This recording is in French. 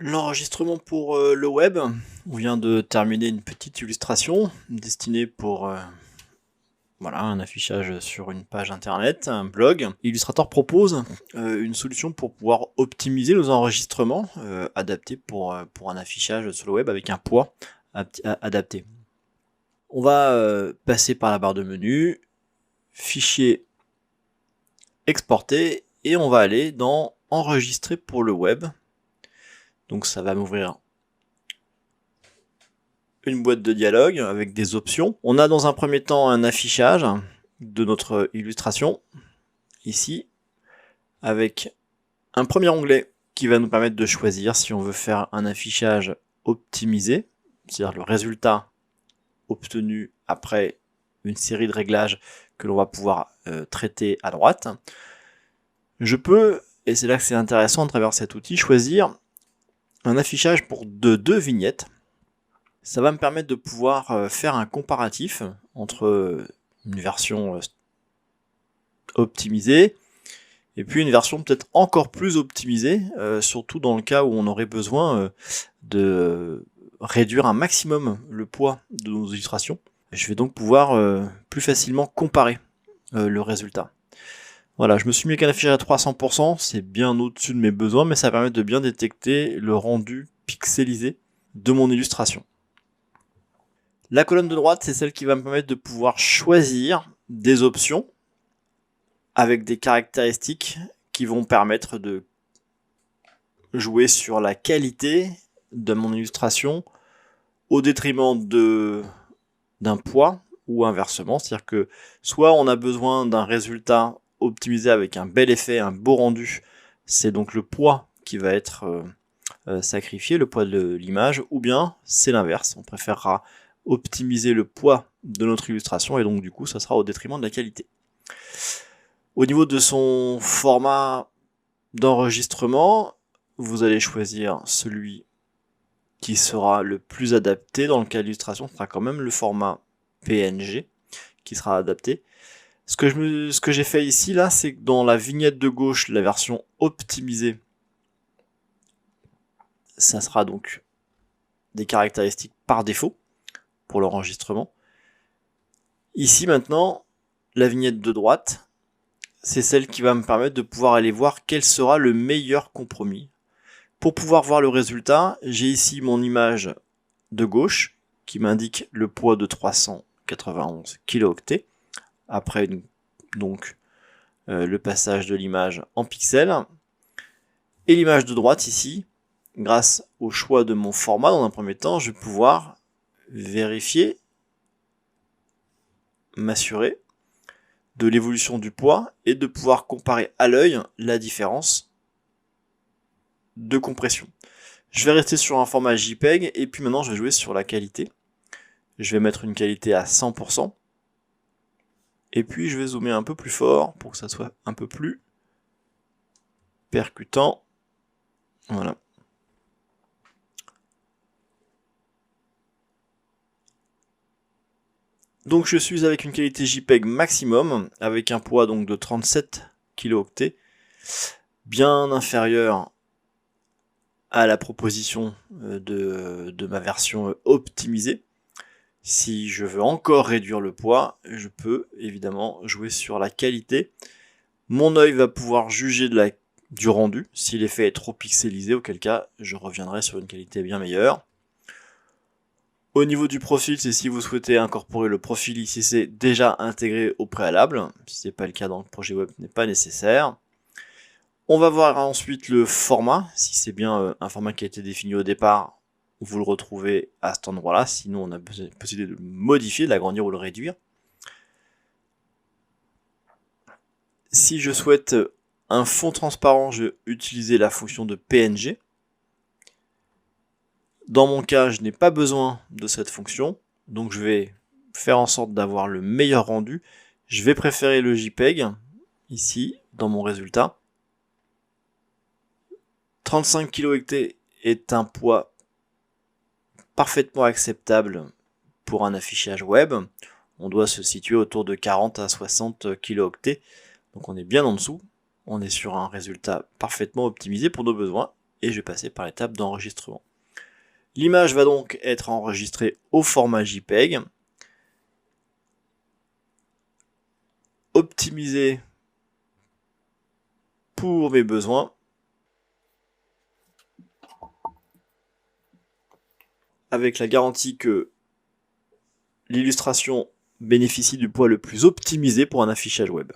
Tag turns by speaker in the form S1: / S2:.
S1: L'enregistrement pour le web, on vient de terminer une petite illustration destinée pour voilà, un affichage sur une page internet, un blog. Illustrator propose une solution pour pouvoir optimiser nos enregistrements, adaptés pour un affichage sur le web avec un poids adapté. On va passer par la barre de menu, fichier, exporter, et on va aller dans enregistrer pour le web. Donc ça va m'ouvrir une boîte de dialogue avec des options. On a dans un premier temps un affichage de notre illustration, ici, avec un premier onglet qui va nous permettre de choisir si on veut faire un affichage optimisé, c'est-à-dire le résultat obtenu après une série de réglages que l'on va pouvoir traiter à droite. Je peux, et c'est là que c'est intéressant à travers cet outil, choisir un affichage pour deux vignettes. Ça va me permettre de pouvoir faire un comparatif entre une version optimisée et puis une version peut-être encore plus optimisée, surtout dans le cas où on aurait besoin de réduire un maximum le poids de nos illustrations. Je vais donc pouvoir plus facilement comparer le résultat. Voilà, je me suis mis avec un affichage à 300%, c'est bien au-dessus de mes besoins, mais ça permet de bien détecter le rendu pixelisé de mon illustration. La colonne de droite, c'est celle qui va me permettre de pouvoir choisir des options avec des caractéristiques qui vont permettre de jouer sur la qualité de mon illustration au détriment d'un poids ou inversement. C'est-à-dire que soit on a besoin d'un résultat optimisé avec un bel effet, un beau rendu, c'est donc le poids qui va être sacrifié, le poids de l'image, ou bien c'est l'inverse, on préférera optimiser le poids de notre illustration et donc du coup ça sera au détriment de la qualité. Au niveau de son format d'enregistrement, vous allez choisir celui qui sera le plus adapté. Dans le cas d'illustration, ce sera quand même le format PNG qui sera adapté. Ce que j'ai fait ici, là, c'est que dans la vignette de gauche, la version optimisée, ça sera donc des caractéristiques par défaut pour l'enregistrement. Ici, maintenant, la vignette de droite, c'est celle qui va me permettre de pouvoir aller voir quel sera le meilleur compromis. Pour pouvoir voir le résultat, j'ai ici mon image de gauche qui m'indique le poids de 391 kilooctets après donc le passage de l'image en pixels, et l'image de droite ici, grâce au choix de mon format dans un premier temps, je vais pouvoir vérifier, m'assurer de l'évolution du poids et de pouvoir comparer à l'œil la différence de compression. Je vais rester sur un format JPEG et puis maintenant je vais jouer sur la qualité. Je vais mettre une qualité à 100%. Et puis je vais zoomer un peu plus fort pour que ça soit un peu plus percutant. Voilà. Donc je suis avec une qualité JPEG maximum, avec un poids donc de 37 kilooctets, bien inférieur à la proposition de ma version optimisée. Si je veux encore réduire le poids, je peux évidemment jouer sur la qualité. Mon œil va pouvoir juger du rendu, si l'effet est trop pixelisé, auquel cas je reviendrai sur une qualité bien meilleure. Au niveau du profil, c'est si vous souhaitez incorporer le profil ici, c'est déjà intégré au préalable. Si ce n'est pas le cas dans le projet web, ce n'est pas nécessaire. On va voir ensuite le format, si c'est bien un format qui a été défini au départ, vous le retrouvez à cet endroit-là, sinon on a possibilité de le modifier, de l'agrandir ou de le réduire. Si je souhaite un fond transparent, je vais utiliser la fonction de PNG. Dans mon cas, je n'ai pas besoin de cette fonction, donc je vais faire en sorte d'avoir le meilleur rendu. Je vais préférer le JPEG, ici, dans mon résultat. 35 kilooctets est un poids parfaitement acceptable pour un affichage web. On doit se situer autour de 40 à 60 kilooctets, donc on est bien en dessous. On est sur un résultat parfaitement optimisé pour nos besoins, et je vais passer par l'étape d'enregistrement. L'image va donc être enregistrée au format JPEG, optimisée pour mes besoins, avec la garantie que l'illustration bénéficie du poids le plus optimisé pour un affichage web.